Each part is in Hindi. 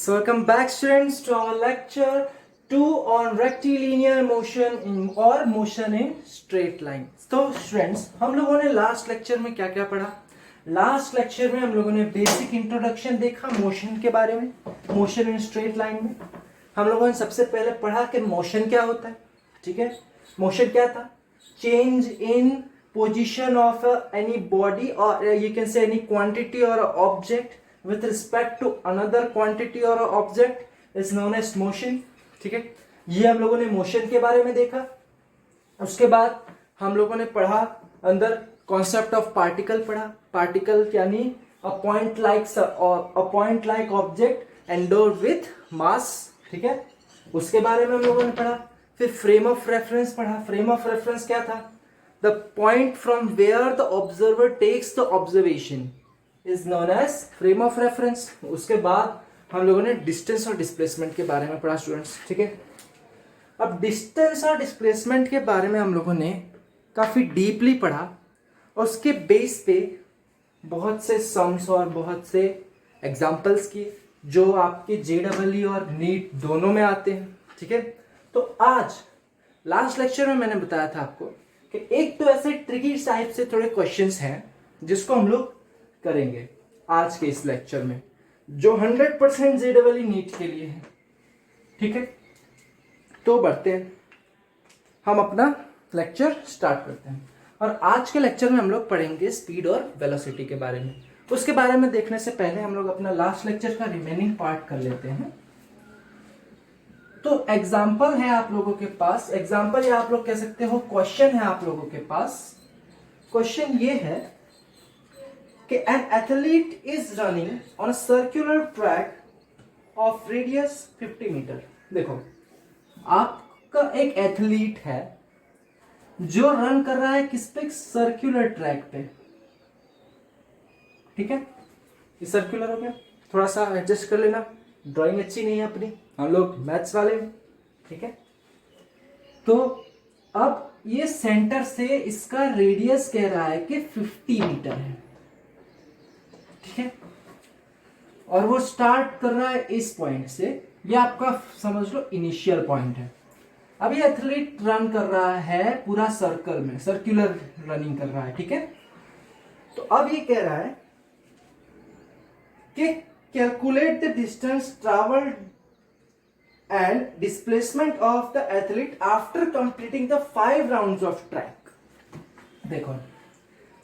So welcome back students to our lecture 2 on rectilinear motion or motion in straight line. तो students हम लोगों ने लास्ट लेक्चर में क्या क्या पढ़ा? लास्ट लेक्चर में हम लोगों ने बेसिक इंट्रोडक्शन देखा मोशन के बारे में, मोशन इन स्ट्रेट लाइन में। हम लोगों ने सबसे पहले पढ़ा कि मोशन क्या होता है, ठीक है। मोशन क्या था? Change in position of any body और you can say any quantity और object with respect to another quantity or object is known as motion, ठीक है। ये हम लोगों ने मोशन के बारे में देखा। उसके बाद हम लोगों ने पढ़ा अंदर कॉन्सेप्ट ऑफ पार्टिकल पढ़ा। पार्टिकल यानी a point like object endowed with mass, ठीक है, उसके बारे में हम लोगों ने पढ़ा। फिर फ्रेम ऑफ रेफरेंस पढ़ा। फ्रेम ऑफ रेफरेंस क्या था? The point from where the observer takes the observation is known as frame of reference. उसके बाद हम लोगों ने डिस्टेंस और डिस्प्लेसमेंट के बारे में पढ़ा स्टूडेंट्स, ठीक है। अब डिस्टेंस और डिस्प्लेसमेंट के बारे में हम लोगों ने काफ़ी डीपली पढ़ा और उसके बेस पे बहुत से सम्स और बहुत से एग्जाम्पल्स किए जो आपके JEE और नीट दोनों में आते हैं, ठीक है। तो आज लास्ट लेक्चर में मैंने बताया था आपको कि एक तो ऐसे ट्रिकी टाइप से थोड़े क्वेश्चंस हैं जिसको हम लोग करेंगे आज के इस लेक्चर में, जो 100% JEE नीट के लिए है, ठीक है। तो बढ़ते हैं, हम अपना लेक्चर स्टार्ट करते हैं और आज के लेक्चर में हम लोग पढ़ेंगे स्पीड और वेलोसिटी के बारे में। उसके बारे में देखने से पहले हम लोग अपना लास्ट लेक्चर का रिमेनिंग पार्ट कर लेते हैं। तो एग्जाम्पल है आप लोगों के पास, एग्जाम्पल या आप लोग कह सकते हो क्वेश्चन है आप लोगों के पास। क्वेश्चन ये है कि an athlete is running on a circular track of radius 50 meter. देखो, आपका एक एथलीट है जो रन कर रहा है किस पे? सर्कुलर ट्रैक पे, ठीक है। ये सर्कुलर हो गया, थोड़ा सा एडजस्ट कर लेना, ड्राइंग अच्छी नहीं है अपनी, हम लोग मैथ्स वाले हैं, ठीक है। तो अब ये सेंटर से इसका रेडियस कह रहा है कि 50 मीटर है, ठीक है, और वो स्टार्ट कर रहा है इस पॉइंट से। ये आपका समझ लो इनिशियल पॉइंट है। अब ये एथलीट रन कर रहा है पूरा सर्कल में, सर्कुलर रनिंग कर रहा है, ठीक है। तो अब ये कह रहा है कि calculate the distance travelled and displacement of the athlete after completing the 5 rounds of track. देखो,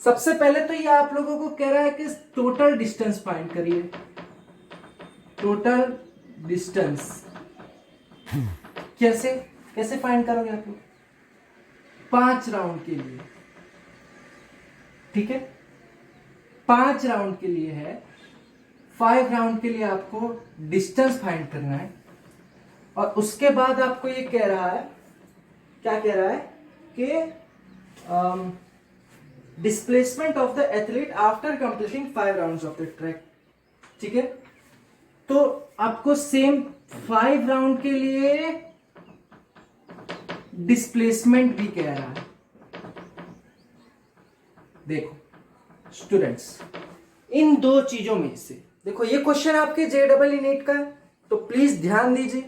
सबसे पहले तो ये आप लोगों को कह रहा है कि टोटल डिस्टेंस फाइंड करिए। टोटल डिस्टेंस कैसे फाइंड करोगे आप लोग? 5 राउंड के लिए, ठीक है, 5 राउंड के लिए है। 5 राउंड के लिए आपको डिस्टेंस फाइंड करना है और उसके बाद आपको ये कह रहा है, क्या कह रहा है कि displacement of the athlete after completing 5 rounds of the track, ठीक है। तो आपको सेम 5 राउंड के लिए डिस्प्लेसमेंट भी कह रहा है। देखो स्टूडेंट्स, इन दो चीजों में से देखो, ये क्वेश्चन आपके JEE नीट का है तो प्लीज ध्यान दीजिए।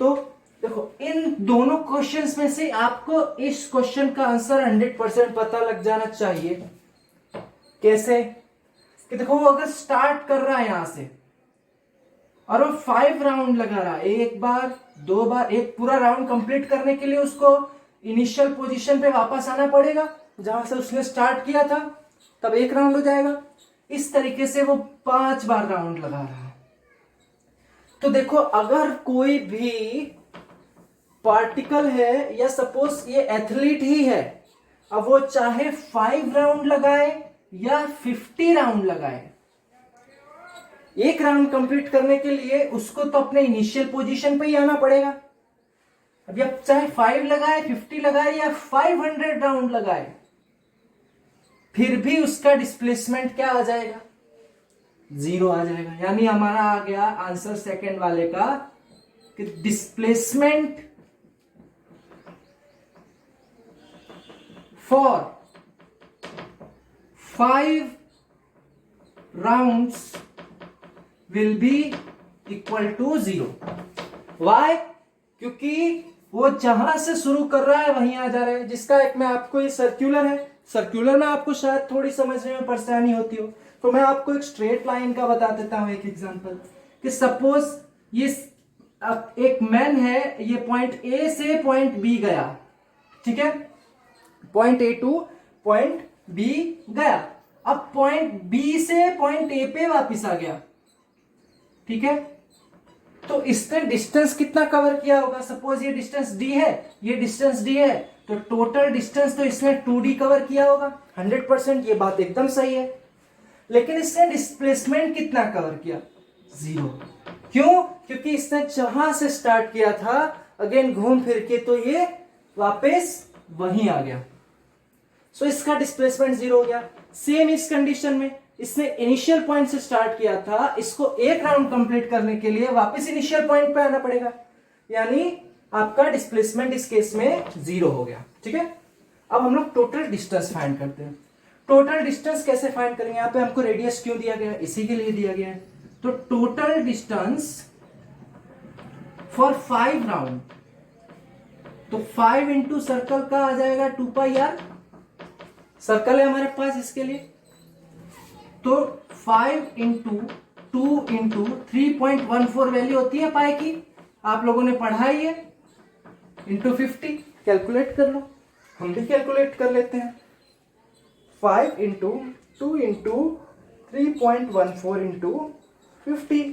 तो देखो, इन दोनों क्वेश्चंस में से आपको इस क्वेश्चन का आंसर 100% पता लग जाना चाहिए। कैसे? कि देखो, वो अगर स्टार्ट कर रहा है यहां से और वो 5 राउंड लगा रहा है, 1 बार 2 बार, एक पूरा राउंड कंप्लीट करने के लिए उसको इनिशियल पोजीशन पे वापस आना पड़ेगा जहां से उसने स्टार्ट किया था, तब 1 राउंड हो जाएगा। इस तरीके से वो 5 बार राउंड लगा रहा है। तो देखो, अगर कोई भी पार्टिकल है या सपोज ये एथलीट ही है, अब वो चाहे 5 राउंड लगाए या 50 राउंड लगाए, 1 राउंड कंप्लीट करने के लिए उसको तो अपने इनिशियल पोजीशन पे ही आना पड़ेगा। अब आप चाहे 5 लगाए, 50 लगाए या 500 राउंड लगाए, फिर भी उसका डिस्प्लेसमेंट क्या आ जाएगा? 0 आ जाएगा। यानी हमारा आ गया आंसर सेकंड वाले का कि displacement for 5 rounds will be equal to 0। Why? क्योंकि वो जहां से शुरू कर रहा है वहीं आ जा रहा है। जिसका एक मैं आपको, ये सर्कुलर है, सर्कुलर में आपको शायद थोड़ी समझने में परेशानी होती हो, तो मैं आपको एक स्ट्रेट लाइन का बता देता हूं एक एग्जांपल। कि सपोज ये एक मैन है, ये पॉइंट ए से पॉइंट बी गया, ठीक है, point A to point B गया, अब पॉइंट बी से पॉइंट ए पे वापिस आ गया, ठीक है। तो इसने डिस्टेंस कितना कवर किया होगा? सपोज ये डिस्टेंस डी है, ये डिस्टेंस डी है, तो टोटल डिस्टेंस तो इसने 2d कवर किया होगा 100%, ये बात एकदम सही है। लेकिन इसने डिस्प्लेसमेंट कितना कवर किया? 0। क्यों? क्योंकि इसने जहां से स्टार्ट किया था अगेन घूम फिर के, तो ये वापस वहीं आ गया, सो इसका डिस्प्लेसमेंट 0 हो गया। सेम इस कंडीशन में इसने इनिशियल पॉइंट से स्टार्ट किया था, इसको एक राउंड कंप्लीट करने के लिए वापस इनिशियल पॉइंट पे आना पड़ेगा, यानी आपका डिस्प्लेसमेंट इस केस में 0 हो गया, ठीक है। अब हम लोग टोटल डिस्टेंस फाइंड करते हैं। टोटल डिस्टेंस कैसे फाइंड करेंगे? यहाँ पे हमको रेडियस क्यों दिया गया है? इसी के लिए दिया गया है। तो टोटल डिस्टेंस फॉर 5 राउंड, तो 5 इंटू सर्कल का आ जाएगा 2 पाई आर, सर्कल है हमारे पास इसके लिए, तो 5 इंटू 2 इंटू 3.14 वैल्यू होती है पाई की, आप लोगों ने पढ़ा ही है, इंटू 50, कैलकुलेट कर लो, हम भी कैलकुलेट कर लेते हैं। 5 इंटू 2 इंटू 3.14 इंटू 50,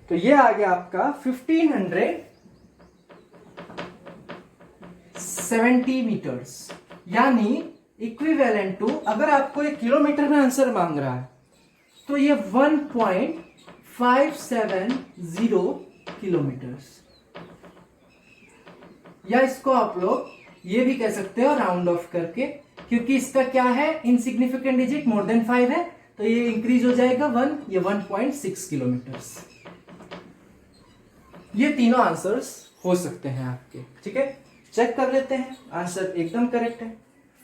तो ये आ गया आपका 1570 मीटर्स, यानी इक्विवेलेंट टू, अगर आपको एक किलोमीटर में आंसर मांग रहा है तो ये 1.570 किलोमीटर्स, या इसको आप लोग ये भी कह सकते हो राउंड ऑफ करके, क्योंकि इसका क्या है, इनसिग्निफिकेंट डिजिट मोर देन 5 है, तो ये इंक्रीज हो जाएगा 1, ये 1.6 किलोमीटर्स। ये तीनों आंसर्स हो सकते हैं आपके, ठीक है। चेक कर लेते हैं, आंसर एकदम करेक्ट है।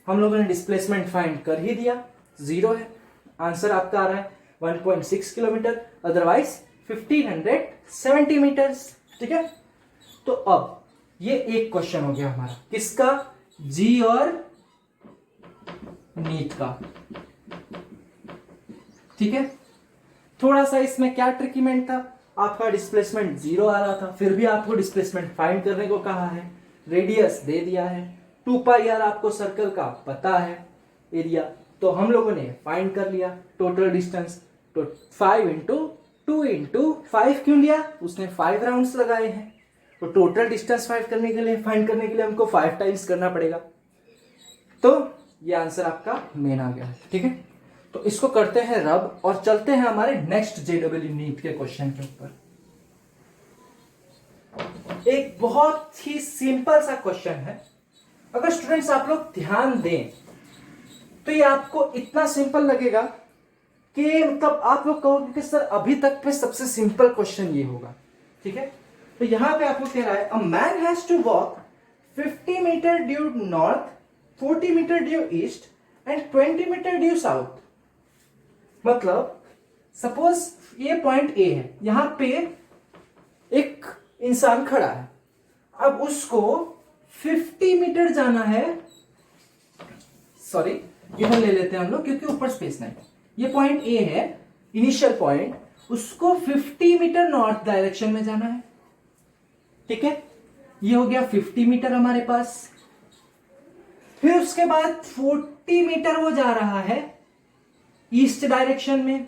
हम लोगों ने डिस्प्लेसमेंट फाइंड कर ही दिया, 0 है, आंसर आपका आ रहा है 1.6 किलोमीटर, अदरवाइज 1570 मीटर्स, ठीक है। तो अब ये एक क्वेश्चन हो गया हमारा, किसका? जी और नीट का, ठीक है। थोड़ा सा इसमें क्या ट्रिकीमेंट था, आपका डिस्प्लेसमेंट 0 आ रहा था, फिर भी आपको डिस्प्लेसमेंट फाइंड करने को कहा है, रेडियस दे दिया है, 2 पाई आर आपको सर्कल का पता है, एरिया, तो हम लोगों ने फाइंड कर लिया टोटल डिस्टेंस। तो 5 इंटू 2 इंटू 5 क्यों लिया? उसने 5 राउंड्स लगाए हैं, तो टोटल डिस्टेंस फाइंड करने के लिए हमको 5 टाइम्स करना पड़ेगा, तो ये आंसर आपका मेन आ गया है, ठीक है। तो इसको करते हैं रब और चलते हैं हमारे नेक्स्ट जेडब्ल्यू नीट के क्वेश्चन के ऊपर। एक बहुत ही सिंपल सा क्वेश्चन है, अगर स्टूडेंट्स आप लोग ध्यान दें तो ये आपको इतना सिंपल लगेगा कि मतलब आप लोग कहोगे कि सर अभी तक पे सबसे सिंपल क्वेश्चन ये होगा, ठीक है। तो यहां पे आपको कह रहा है, a man has to walk 50 meter due north, 40 meter due east and 20 meter due south. मतलब सपोज ये पॉइंट ए है, यहां पे एक इंसान खड़ा है, अब उसको 50 मीटर जाना है, सॉरी इधर ले लेते हैं हम लोग क्योंकि ऊपर स्पेस नहीं, ये पॉइंट ए है इनिशियल पॉइंट, उसको 50 मीटर नॉर्थ डायरेक्शन में जाना है, ठीक है। ये हो गया 50 मीटर हमारे पास, फिर उसके बाद 40 मीटर वो जा रहा है ईस्ट डायरेक्शन में,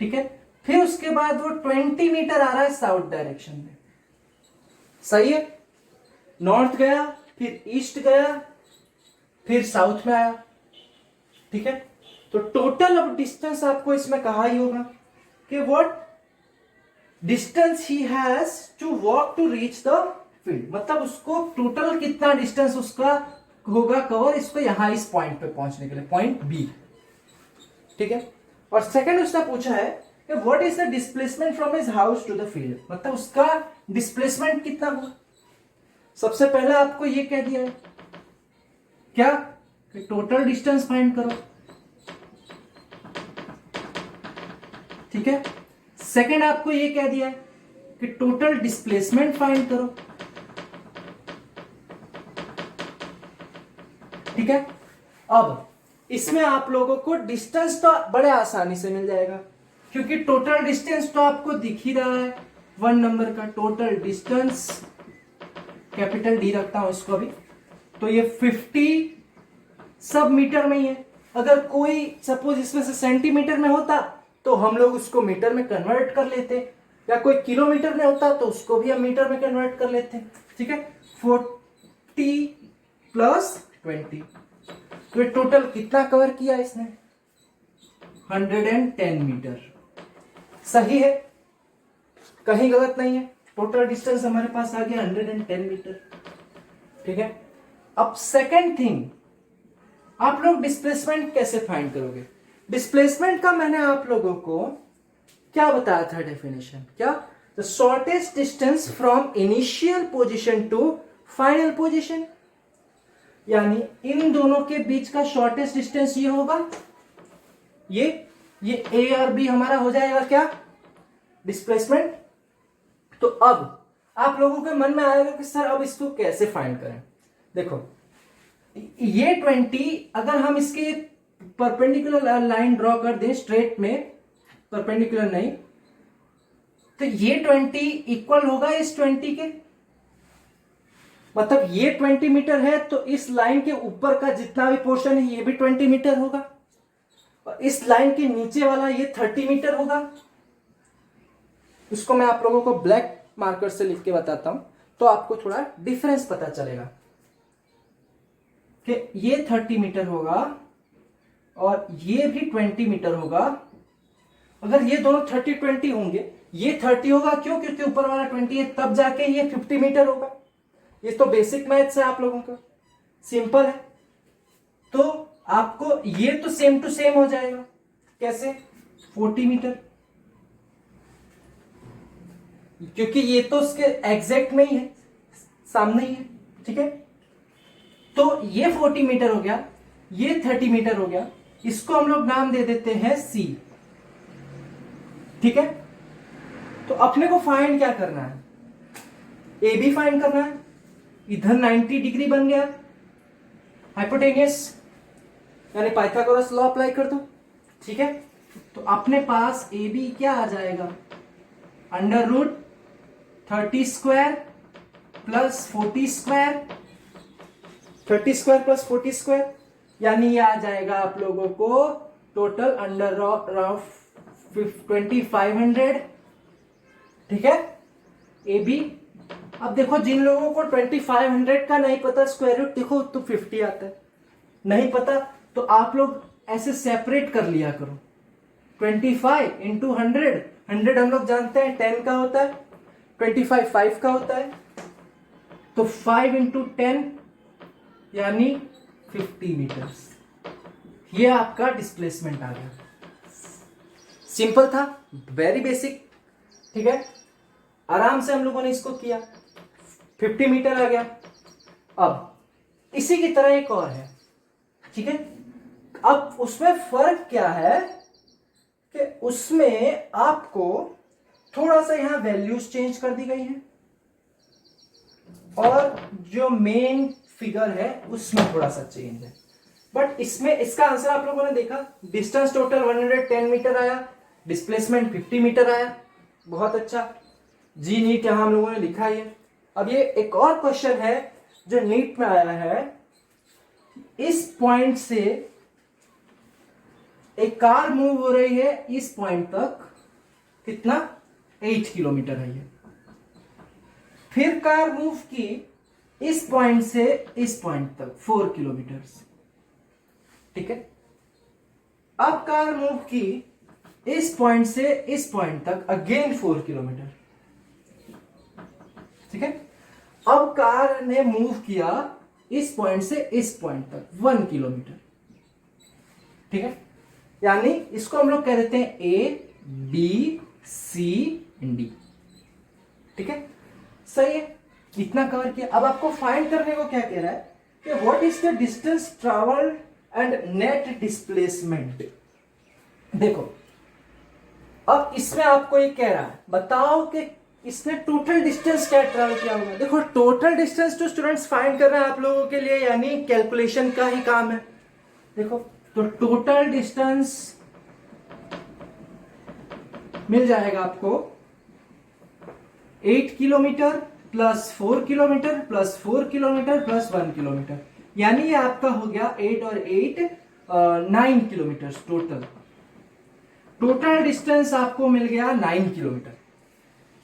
ठीक है। फिर उसके बाद वो 20 मीटर आ रहा है साउथ डायरेक्शन में, सही है। नॉर्थ गया, फिर ईस्ट गया, फिर साउथ में आया, ठीक है। तो टोटल अब डिस्टेंस आपको इसमें कहा ही होगा कि what distance he has to walk to reach the field, मतलब उसको टोटल कितना डिस्टेंस उसका होगा कवर इसको यहां इस पॉइंट पे पहुंचने के लिए, पॉइंट बी, ठीक है। और सेकंड उसने पूछा है कि what is the displacement from his house to the field, मतलब उसका डिस्प्लेसमेंट कितना होगा। सबसे पहले आपको ये कह दिया है क्या कि टोटल डिस्टेंस फाइंड करो, ठीक है। सेकंड आपको ये कह दिया है कि टोटल डिस्प्लेसमेंट फाइंड करो, ठीक है। अब इसमें आप लोगों को डिस्टेंस तो बड़े आसानी से मिल जाएगा, क्योंकि टोटल डिस्टेंस तो आपको दिख ही रहा है 1 नंबर का टोटल डिस्टेंस, कैपिटल डी रखता हूं इसको अभी, तो ये 50 सब मीटर में ही है। अगर कोई सपोज इसमें से सेंटीमीटर में होता तो हम लोग उसको मीटर में कन्वर्ट कर लेते, या कोई किलोमीटर में होता तो उसको भी हम मीटर में कन्वर्ट कर लेते, ठीक है। 40 प्लस 20, तो टोटल कितना कवर किया इसने, 110 मीटर। सही है, कहीं गलत नहीं है, टोटल डिस्टेंस हमारे पास आ गया 110 मीटर, ठीक है। अब सेकेंड थिंग, आप लोग डिस्प्लेसमेंट कैसे फाइंड करोगे। डिस्प्लेसमेंट का मैंने आप लोगों को क्या बताया था डेफिनेशन, क्या, the shortest distance from initial position to final position, यानी इन दोनों के बीच का शॉर्टेस्ट डिस्टेंस ये होगा, ये ए और बी हमारा हो जाएगा क्या, डिस्प्लेसमेंट। तो अब आप लोगों के मन में आएगा कि सर अब इसको कैसे फाइंड करें। देखो ये 20 अगर हम इसके परपेंडिकुलर लाइन ड्रॉ कर दें स्ट्रेट में, परपेंडिकुलर नहीं, तो ये 20 इक्वल होगा इस 20 के, मतलब ये 20 मीटर है तो इस लाइन के ऊपर का जितना भी पोर्शन है ये भी 20 मीटर होगा, और इस लाइन के नीचे वाला ये 30 मीटर होगा। इसको मैं आप लोगों को ब्लैक मार्कर से लिख के बताता हूं तो आपको थोड़ा डिफरेंस पता चलेगा कि ये 30 मीटर होगा और ये भी 20 मीटर होगा। अगर ये दोनों 30-20 होंगे, ये 30 होगा, क्यों, क्योंकि ऊपर वाला 20 है, तब जाके ये 50 मीटर होगा। ये तो बेसिक मैथ्स है आप लोगों का, सिंपल है। तो आपको ये तो सेम टू सेम हो जाएगा, कैसे, 40 मीटर, क्योंकि ये तो उसके एग्जैक्ट में ही है, सामने ही है, ठीक है। तो ये 40 मीटर हो गया, ये 30 मीटर हो गया, इसको हम लोग नाम दे देते हैं C, ठीक है। तो अपने को फाइंड क्या करना है, ए बी फाइंड करना है। इधर 90 डिग्री बन गया हाइपोटेनियस, यानी पाइथागोरस लॉ अप्लाई कर दो, ठीक है। तो अपने पास ए बी क्या आ जाएगा, under root 30 square plus 40 square, 30 square plus 40 square, यानी ये आ जाएगा आप लोगों को टोटल अंडर ऑफ 2500, ठीक है, ए बी। अब देखो जिन लोगों को 2500 का नहीं पता स्क्वायर रूट, देखो तो 50 आता है, नहीं पता तो आप लोग ऐसे सेपरेट कर लिया करो, 25 इंटू 100, 100 हम लोग जानते हैं 10 का होता है, 25 5 का होता है, तो 5 इंटू 10 यानी 50 मीटर्स, ये आपका डिस्प्लेसमेंट आ गया। सिंपल था, वेरी बेसिक, ठीक है, आराम से हम लोगों ने इसको किया, 50 मीटर आ गया। अब इसी की तरह एक और है, ठीक है। अब उसमें फर्क क्या है कि उसमें आपको थोड़ा सा यहां वैल्यूज चेंज कर दी गई हैं और जो मेन फिगर है उसमें थोड़ा सा चेंज है, बट इसमें इसका आंसर आप लोगों ने देखा, डिस्टेंस टोटल 110 मीटर आया, डिस्प्लेसमेंट 50 मीटर आया, बहुत अच्छा। जी नीट यहां हम लोगों ने लिखा है। अब ये एक और क्वेश्चन है जो नीट में आया है, इस पॉइंट से एक कार मूव हो रही है इस पॉइंट तक, कितना, 8 किलोमीटर है ये, फिर कार मूव की इस पॉइंट से इस पॉइंट तक 4 किलोमीटर, ठीक है। अब कार मूव की इस पॉइंट से इस पॉइंट तक अगेन 4 किलोमीटर, ठीक है। अब कार ने मूव किया इस पॉइंट से इस पॉइंट तक 1 किलोमीटर, ठीक है, यानी इसको हम लोग कह देते हैं ए बी सी डी, ठीक है, सही है, इतना कवर किया। अब आपको फाइंड करने को क्या कह रहा है कि what is the distance travelled and net displacement. देखो अब इसमें आपको ये कह रहा है बताओ कि इसने टोटल डिस्टेंस क्या ट्रेवल किया होगा। देखो टोटल डिस्टेंस तो स्टूडेंट्स फाइंड करना है आप लोगों के लिए यानी कैलकुलेशन का ही काम है। देखो तो टोटल डिस्टेंस मिल जाएगा आपको 8 kilometre plus 4 kilometre plus 4 kilometre plus 1 kilometre, यानी ये आपका हो गया 8 और 8 9 किलोमीटर टोटल। टोटल डिस्टेंस आपको मिल गया 9 किलोमीटर।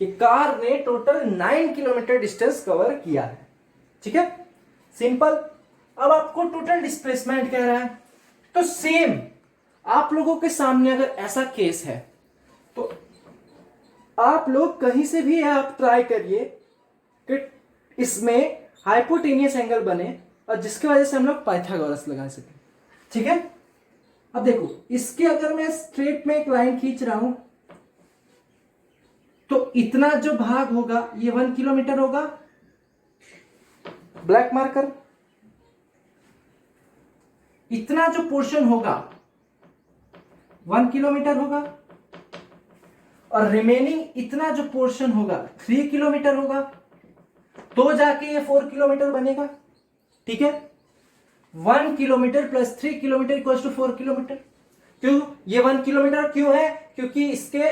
कि कार ने टोटल 9 किलोमीटर डिस्टेंस कवर किया है। ठीक है, सिंपल। अब आपको टोटल डिस्प्लेसमेंट कह रहा है तो सेम आप लोगों के सामने अगर ऐसा केस है तो आप लोग कहीं से भी आप ट्राई करिए कि इसमें हाइपोटेनियस एंगल बने और जिसकी वजह से हम लोग पाइथागोरस लगा सकें। ठीक है, अब देखो इसके अगर मैं स्ट्रेट में एक लाइन खींच रहा हूं तो इतना जो भाग होगा ये 1 किलोमीटर होगा, ब्लैक मार्कर। इतना जो पोर्शन होगा 1 किलोमीटर होगा और रिमेनिंग इतना जो पोर्शन होगा 3 किलोमीटर होगा, तो जाके ये 4 किलोमीटर बनेगा। ठीक है, 1 kilometer plus 3 kilometer equals to 4 kilometer. क्यों ये 1 किलोमीटर क्यों है? क्योंकि इसके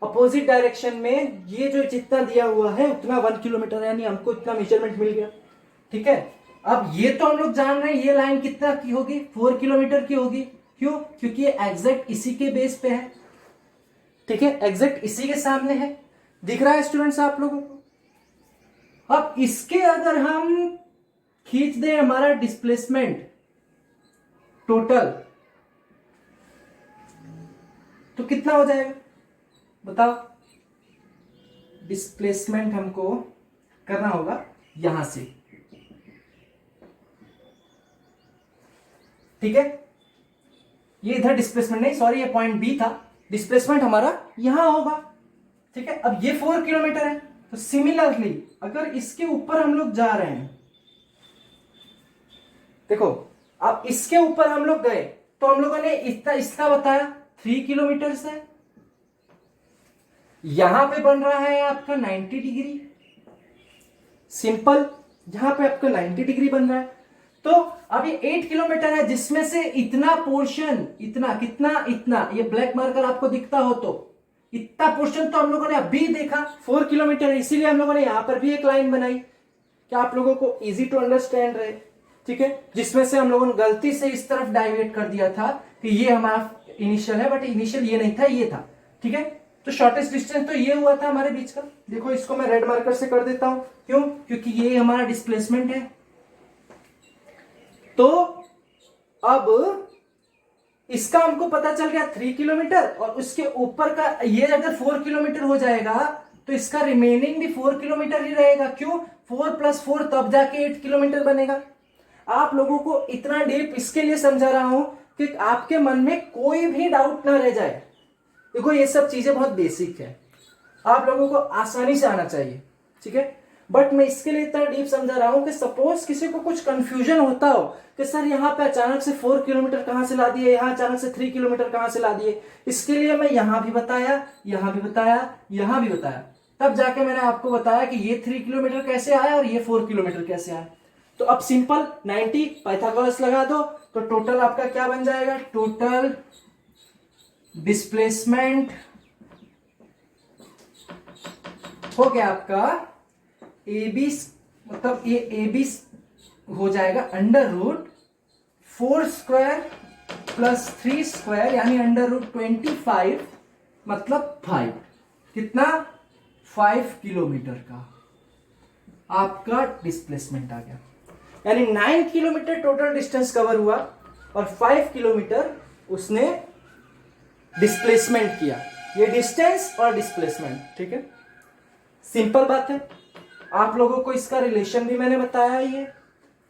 अपोजिट डायरेक्शन में ये जो जितना दिया हुआ है उतना 1 किलोमीटर, यानी हमको इतना मेजरमेंट मिल गया। ठीक है, अब ये तो हम लोग जान रहे हैं ये लाइन कितना की होगी, 4 किलोमीटर की होगी। क्यों? क्योंकि ये एग्जैक्ट इसी के बेस पे है। ठीक है, एग्जैक्ट इसी के सामने है, दिख रहा है स्टूडेंट्स आप लोगों को। अब इसके अगर हम खींच दें हमारा डिस्प्लेसमेंट टोटल तो कितना हो जाएगा बताओ। डिस्प्लेसमेंट हमको करना होगा यहां से। ठीक है, ये इधर डिस्प्लेसमेंट नहीं, सॉरी ये पॉइंट बी था, डिस्प्लेसमेंट हमारा यहां होगा। ठीक है, अब ये 4 किलोमीटर है तो सिमिलरली अगर इसके ऊपर हम लोग जा रहे हैं, देखो अब इसके ऊपर हम लोग गए तो हम लोगों ने इतना इसका बताया 3 किलोमीटर से, यहां पे बन रहा है आपका 90 डिग्री। सिंपल, यहां पे आपका 90 डिग्री बन रहा है। तो अब ये 8 किलोमीटर है जिसमें से इतना पोर्शन, इतना कितना, इतना ये ब्लैक मार्कर आपको दिखता हो तो इतना पोर्शन तो हम लोगों ने अभी देखा 4 किलोमीटर है, इसीलिए हम लोगों ने यहां पर भी एक लाइन बनाई कि आप लोगों को इजी टू अंडरस्टैंड रहे। ठीक है, जिसमें से हम लोगों ने गलती से इस तरफ डाइवर्ट कर दिया था कि ये हमारा इनिशियल है, बट इनिशियल ये नहीं था, ये था। ठीक है, तो शॉर्टेस्ट डिस्टेंस तो ये हुआ था हमारे बीच का। देखो इसको मैं रेड मार्कर से कर देता हूं, क्यों? क्योंकि ये हमारा डिस्प्लेसमेंट है। तो अब इसका हमको पता चल गया 3 किलोमीटर और उसके ऊपर का ये अगर 4 किलोमीटर हो जाएगा तो इसका रिमेनिंग भी 4 किलोमीटर ही रहेगा। क्यों? 4 + 4 तब जाके 8 किलोमीटर बनेगा। आप लोगों को इतना डीप इसके लिए समझा रहा हूं कि आपके मन में कोई भी डाउट ना रह जाए। देखो ये सब चीजें बहुत बेसिक है, आप लोगों को आसानी से आना चाहिए। ठीक है, बट मैं इसके लिए इतना डीप समझा रहा हूं कि सपोज किसी को कुछ कंफ्यूजन होता हो कि सर यहाँ पे अचानक से 4 किलोमीटर कहां से ला दिए, यहाँ अचानक से 3 किलोमीटर कहां से ला दिए, इसके लिए मैं यहां भी बताया, यहां भी बताया, यहां भी बताया, तब जाके मैंने आपको बताया कि ये 3 किलोमीटर कैसे आया और ये 4 किलोमीटर कैसे आया। तो अब सिंपल 90 पाइथागोरस लगा दो तो टोटल आपका क्या बन जाएगा, टोटल डिस्प्लेसमेंट हो गया आपका AB, मतलब ये AB हो जाएगा √4² + 3² यानी √25 मतलब 5, कितना 5 किलोमीटर का आपका डिस्प्लेसमेंट आ गया। यानी 9 किलोमीटर टोटल डिस्टेंस कवर हुआ और 5 किलोमीटर उसने डिस्प्लेसमेंट किया। ये डिस्टेंस और डिस्प्लेसमेंट। ठीक है, सिंपल बात है। आप लोगों को इसका रिलेशन भी मैंने बताया ही है,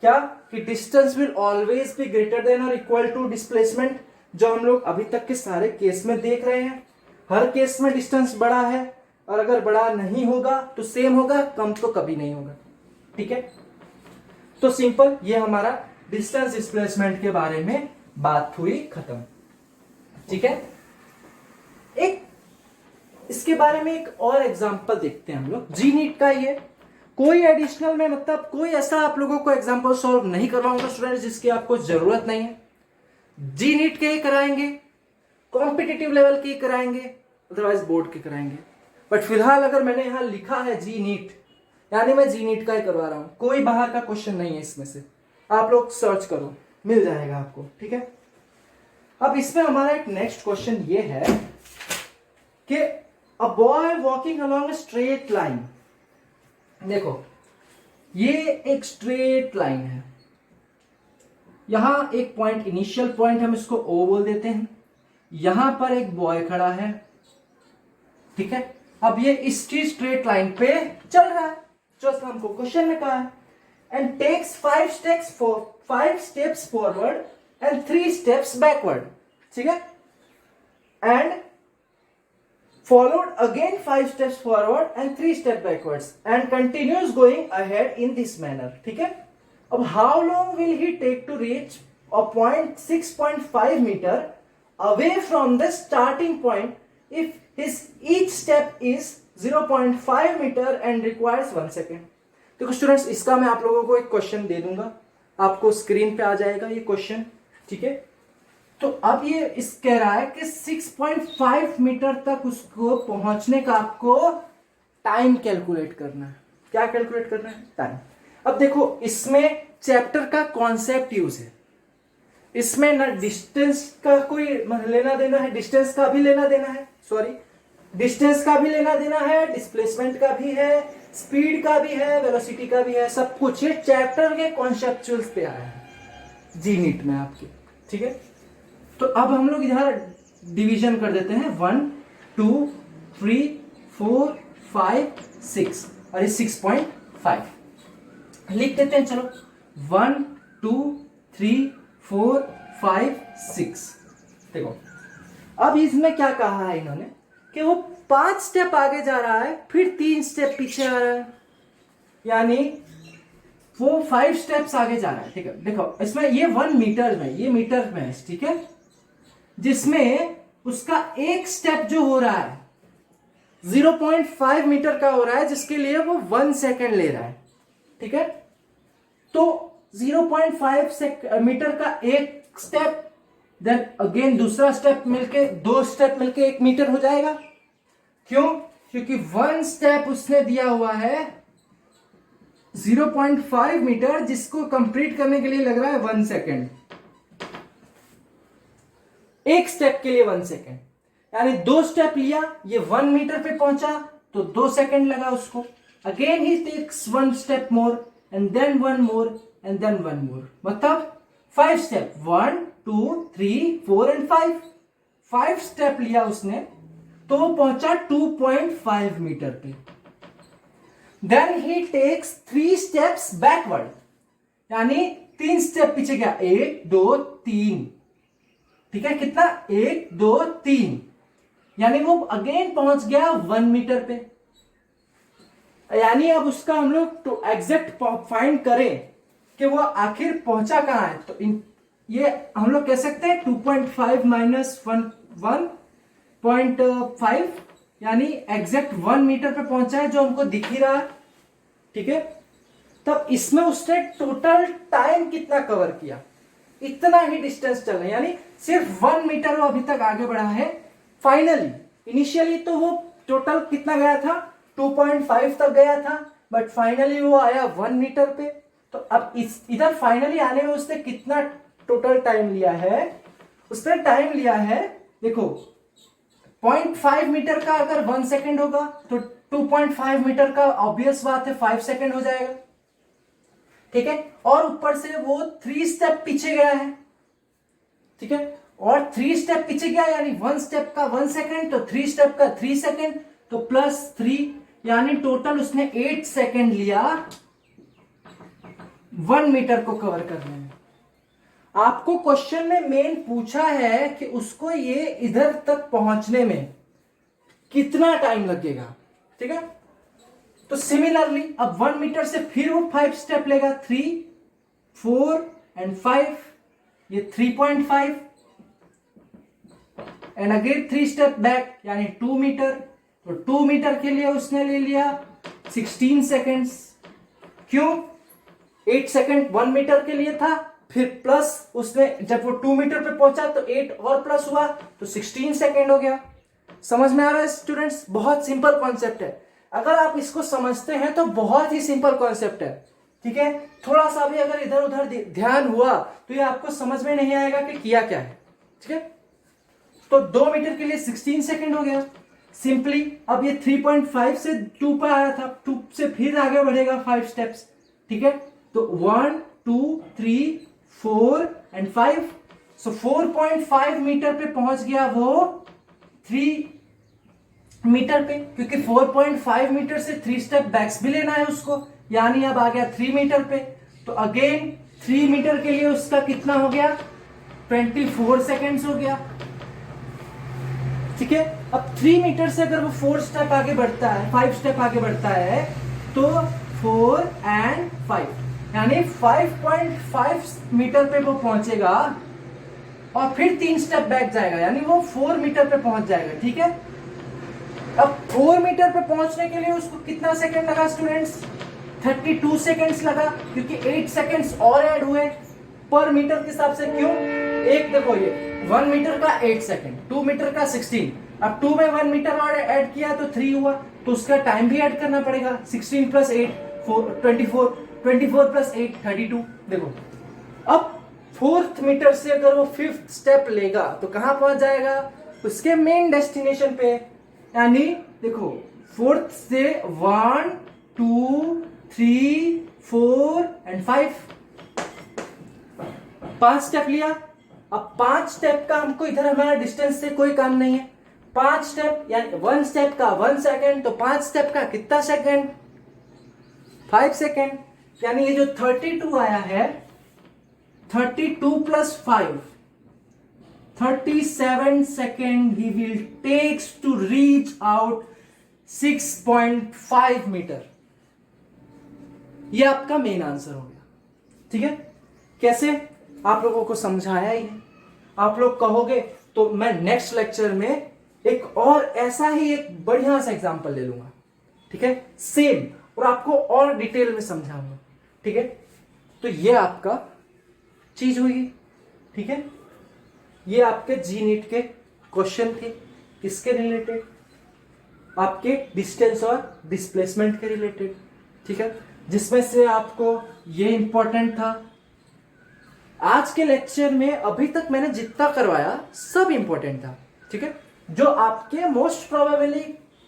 क्या कि distance will always be greater than और इक्वल टू डिस्प्लेसमेंट, जो हम लोग अभी तक के सारे केस में देख रहे हैं। हर केस में डिस्टेंस बड़ा है और अगर बड़ा नहीं होगा तो सेम होगा, कम तो कभी नहीं होगा। ठीक है, तो सिंपल ये हमारा डिस्टेंस डिस्प्लेसमेंट के बारे में बात हुई, खत्म। ठीक है, एक इसके बारे में एक और एग्जांपल देखते हैं हम लोग, जी नीट का ही है। कोई एडिशनल में मतलब कोई ऐसा आप लोगों को एग्जांपल सॉल्व नहीं करवाऊंगा स्टूडेंट्स जिसकी आपको जरूरत नहीं है। जी नीट के ही कराएंगे, कॉम्पिटिटिव लेवल के ही कराएंगे, अदरवाइज बोर्ड के कराएंगे। बट फिलहाल अगर मैंने यहां लिखा है जी नीट, यानी मैं जी नीट का ही करवा रहा हूं, कोई बाहर का क्वेश्चन नहीं है इसमें से। आप लोग सर्च करो, मिल जाएगा आपको, ठीक है। अब इसमें हमारा एक नेक्स्ट क्वेश्चन ये है कि a boy walking along a straight line. देखो ये एक स्ट्रेट लाइन है, यहां एक पॉइंट इनिशियल पॉइंट हम इसको ओ बोल देते हैं, यहां पर एक बॉय खड़ा है, ठीक है। अब ये इस स्ट्रेट लाइन पे चल रहा है जो हमको क्वेश्चन में कहा है, and takes 5 steps forward and 3 steps backward, ठीक है, and followed again 5 steps forward and 3 steps backwards and continues going ahead in this manner, ठीक है। अब how long will he take to reach a point 6.5 meter away from the starting point if his each step is 0.5 meter and requires 1 second। देखो स्टूडेंट्स, इसका मैं आप लोगों को एक क्वेश्चन दे दूंगा, आपको स्क्रीन पे आ जाएगा ये क्वेश्चन, ठीक है। तो अब ये इस कह रहा है कि 6.5 मीटर तक उसको पहुंचने का आपको टाइम कैलकुलेट करना है। क्या कैलकुलेट करना है? टाइम। अब देखो इसमें चैप्टर का कॉन्सेप्ट यूज है, इसमें ना डिस्टेंस का कोई लेना देना है, डिस्टेंस का भी लेना देना है, सॉरी डिस्टेंस का भी लेना देना है, डिस्प्लेसमेंट का भी है, स्पीड का भी है, वेलोसिटी का भी है, सब कुछ ये चैप्टर के कॉन्सेप्चुअल्स पे आया है जी नीट में आपके, ठीक है। तो अब हम लोग इधर डिवीजन कर देते हैं 1 2 3 4 5 6 और ये 6.5 लिख देते हैं। चलो 1 2 3 4 5 6। देखो अब इसमें क्या कहा है इन्होंने कि वो 5 स्टेप आगे जा रहा है, फिर 3 स्टेप पीछे आ रहा है, यानी वो 5 स्टेप्स आगे जा रहा है, ठीक है। देखो इसमें ये 1 मीटर में, ये मीटर में है, ठीक है, जिसमें उसका एक स्टेप जो हो रहा है 0.5 मीटर का हो रहा है, जिसके लिए वो 1 सेकेंड ले रहा है, ठीक है। तो 0.5 मीटर का एक स्टेप, देन अगेन दूसरा स्टेप मिलके, 2 स्टेप मिलके 1 मीटर हो जाएगा। क्यों? क्योंकि 1 स्टेप उसने दिया हुआ है 0.5 मीटर, जिसको कंप्लीट करने के लिए लग रहा है 1 सेकेंड। एक स्टेप के लिए 1 सेकेंड, यानी 2 स्टेप लिया, ये 1 मीटर पे पहुंचा तो 2 सेकेंड लगा उसको। Again he takes 1 step more and then 1 more and then 1 more, मतलब 5 स्टेप, 1 2 3 4 एंड 5 स्टेप लिया उसने तो वो पहुंचा 2.5 मीटर पे। Then he takes 3 steps backward, यानी 3 स्टेप पीछे गया, 1 2 3, ठीक है, कितना 1 2 3, यानी वो अगेन पहुंच गया 1 मीटर पे। यानी अब उसका हम लोग तो एग्जैक्ट फाइंड करें कि वो आखिर पहुंचा कहां है, तो ये हम लोग कह सकते हैं 2.5 माइनस 1.5, यानी एग्जैक्ट 1 मीटर पे पहुंचा है जो हमको दिख ही रहा है, ठीक है। तब इसमें उसने टोटल टाइम कितना कवर किया, इतना ही डिस्टेंस चला, यानी सिर्फ 1 मीटर वो अभी तक आगे बढ़ा है। फाइनली इनिशियली तो वो टोटल कितना गया था, 2.5 तक गया था, बट फाइनली वो आया 1 मीटर पे। तो अब इधर फाइनली आने में उसने कितना टोटल टाइम लिया है, उसने टाइम लिया है, देखो 0.5 मीटर का अगर 1 सेकेंड होगा तो 2.5 मीटर का ऑब्वियस बात है 5 सेकेंड हो जाएगा, ठीक है। और ऊपर से वो 3 स्टेप पीछे गया है, ठीक है, और 3 स्टेप पीछे गया यानी 1 स्टेप का 1 सेकेंड, तो 3 स्टेप का 3 सेकेंड, तो प्लस 3, यानी टोटल उसने 8 सेकेंड लिया 1 मीटर को कवर करने में। आपको क्वेश्चन में मेन पूछा है कि उसको ये इधर तक पहुंचने में कितना टाइम लगेगा, ठीक है। तो सिमिलरली अब 1 मीटर से फिर वो 5 स्टेप लेगा, 3 4 एंड 5, ये 3.5, एंड अगेन 3 स्टेप बैक यानी 2 मीटर, तो 2 मीटर के लिए उसने ले लिया 16 सेकेंड्स। क्यों? 8 सेकेंड 1 मीटर के लिए था, फिर प्लस उसने जब वो 2 मीटर पे पहुंचा तो 8 और प्लस हुआ तो 16 सेकेंड हो गया। समझ में आ रहा है स्टूडेंट्स? बहुत सिंपल कॉन्सेप्ट है। अगर आप इसको समझते हैं तो बहुत ही सिंपल कॉन्सेप्ट है, ठीक है। थोड़ा सा भी अगर इधर उधर ध्यान हुआ तो ये आपको समझ में नहीं आएगा कि किया क्या है, ठीक है। तो 2 मीटर के लिए 16 सेकेंड हो गया सिंपली। अब ये 3.5 से 2 पर आया था, 2 से फिर आगे बढ़ेगा 5 स्टेप्स, ठीक है। तो 1 2 3 4 एंड 5, सो 4.5 मीटर पे पहुंच गया वो 3 मीटर पे, क्योंकि 4.5 मीटर से 3 स्टेप बैक्स भी लेना है उसको, यानी अब आ गया 3 मीटर पे। तो अगेन 3 मीटर के लिए उसका कितना हो गया? 24 सेकेंड्स हो गया, ठीक है। अब 3 मीटर से अगर वो 4 स्टेप आगे बढ़ता है, 5 स्टेप आगे बढ़ता है, तो 4 एंड 5 यानी 5.5 मीटर पे वो पहुंचेगा और फिर 3 स्टेप बैक जाएगा, यानी वो 4 मीटर पे पहुंच जाएगा, ठीक है। अब 4 मीटर पे पहुंचने के लिए उसको कितना सेकंड लगा स्टूडेंट्स? 32 सेकंड्स लगा, क्योंकि 8 सेकंड्स और ऐड हुए पर मीटर के हिसाब से। क्यों? एक देखो, ये 1 मीटर का 8 सेकंड, 2 मीटर का 16, अब 2 में 1 मीटर और ऐड किया तो 3 हुआ, तो उसका टाइम भी ऐड करना पड़ेगा। 16 प्लस 8 24, 24 प्लस 8 32। देखो अब 4th मीटर से अगर वो 5th स्टेप लेगा तो कहां पहुंच जाएगा? उसके मेन डेस्टिनेशन पे। यानी देखो 4th से 1 2 3 4 एंड 5, 5 स्टेप लिया। अब 5 स्टेप का हमको इधर हमारा डिस्टेंस से कोई काम नहीं है। 5 स्टेप यानी 1 स्टेप का 1 सेकेंड, तो 5 स्टेप का कितना सेकेंड? 5 सेकेंड। यानी ये जो 32 आया है, 32 plus 5, 37 second he will takes to reach out 6.5 meter. ये आपका मेन आंसर हो गया, ठीक है। कैसे? आप लोगों को समझाया ही है। आप लोग कहोगे तो मैं नेक्स्ट लेक्चर में एक और ऐसा ही एक बढ़िया सा एग्जांपल ले लूंगा, ठीक है, सेम, और आपको और डिटेल में समझाऊंगा, ठीक है। तो ये आपका चीज हुई, ठीक है। ये आपके जी नीट के क्वेश्चन थे, किसके रिलेटेड? आपके डिस्टेंस और डिस्प्लेसमेंट के रिलेटेड, ठीक है, जिसमें से आपको ये इंपॉर्टेंट था। आज के लेक्चर में अभी तक मैंने जितना करवाया सब इंपॉर्टेंट था, ठीक है, जो आपके मोस्ट प्रोबेबली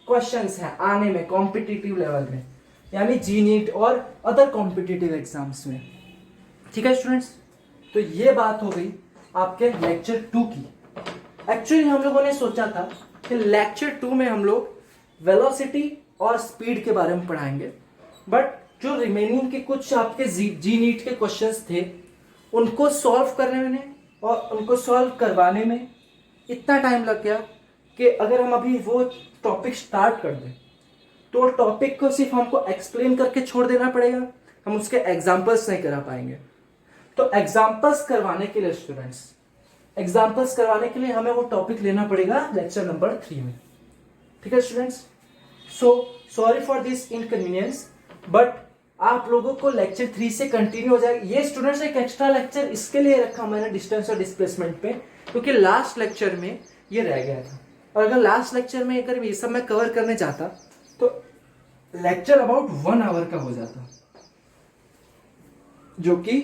क्वेश्चंस हैं आने में कॉम्पिटिटिव लेवल में, यानी जी नीट और अदर कॉम्पिटिटिव एग्जाम्स में, ठीक है स्टूडेंट्स। तो ये बात हो गई आपके लेक्चर 2 की। एक्चुअली हम लोगों ने सोचा था कि लेक्चर 2 में हम लोग वेलोसिटी और स्पीड के बारे में पढ़ाएंगे, बट जो रिमेनिंग के कुछ आपके जी नीट के क्वेश्चंस थे उनको सॉल्व करने में और उनको सॉल्व करवाने में इतना टाइम लग गया कि अगर हम अभी वो टॉपिक स्टार्ट कर दें तो टॉपिक को सिर्फ हमको एक्सप्लेन करके छोड़ देना पड़ेगा, हम उसके एग्जाम्पल्स नहीं करा पाएंगे। तो एग्जाम्पल्स करवाने के लिए स्टूडेंट्स, एग्जाम्पल्स करवाने के लिए हमें वो टॉपिक लेना पड़ेगा लेक्चर नंबर 3 में, ठीक है students. So sorry for this inconvenience, but आप लोगों को लेक्चर 3 से कंटिन्यू हो जाएगा। ये स्टूडेंट्स एक एक्स्ट्रा लेक्चर इसके लिए रखा मैंने डिस्टेंस और डिस्प्लेसमेंट पे, क्योंकि लास्ट लेक्चर में ये रह गया था, और अगर लास्ट लेक्चर में अगर ये सब मैं कवर करने चाहता तो लेक्चर अबाउट 1 आवर का हो जाता, जो कि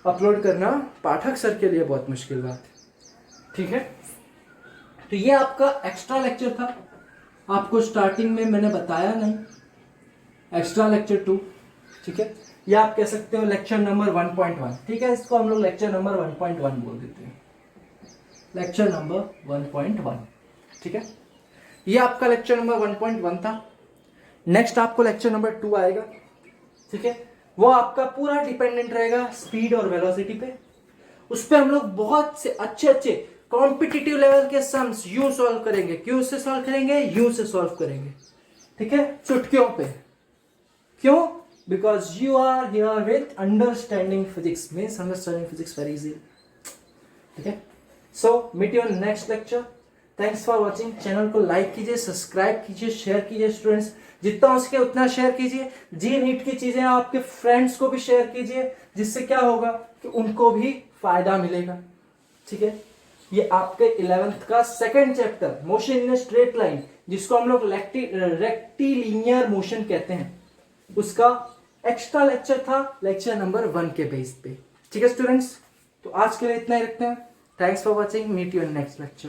अपलोड करना पाठक सर के लिए बहुत मुश्किल बात है, ठीक है। तो ये आपका एक्स्ट्रा लेक्चर था, आपको स्टार्टिंग में मैंने बताया नहीं, एक्स्ट्रा लेक्चर 2, ठीक है, या आप कह सकते हो लेक्चर नंबर 1.1, ठीक है, इसको हम लोग लेक्चर नंबर 1.1 बोल देते हैं, लेक्चर नंबर 1.1, ठीक है। ये आपका लेक्चर नंबर 1.1 था। नेक्स्ट आपको लेक्चर नंबर 2 आएगा, ठीक है, वो आपका पूरा डिपेंडेंट रहेगा स्पीड और वेलोसिटी पे। उस पर हम लोग बहुत से अच्छे अच्छे कॉम्पिटिटिव लेवल के सम्स यूं सॉल्व करेंगे। क्यों से सॉल्व करेंगे? यूं से सॉल्व करेंगे, ठीक है, चुटकियों पे। क्यों? Because you are here with understanding physics, means understanding physics very easy, ठीक है। So meet you in next lecture. Thanks for watching. Channel को लाइक कीजिए, सब्सक्राइब कीजिए, शेयर कीजिए स्टूडेंट्स, जितना हो सके उतना शेयर कीजिए। जी नीट की चीजें आपके फ्रेंड्स को भी शेयर कीजिए, जिससे क्या होगा कि उनको भी फायदा मिलेगा। ठीक है, ये आपके 11th का second chapter motion in straight line, जिसको हम लोग रेक्टिलिनियर मोशन कहते हैं, उसका एक्स्ट्रा लेक्चर था, लेक्चर नंबर 1 के बेस पे। ठीक है स्टूडेंट्स, तो आज के लिए इतना ही रखते हैं। Thanks for watching, meet you in next lecture.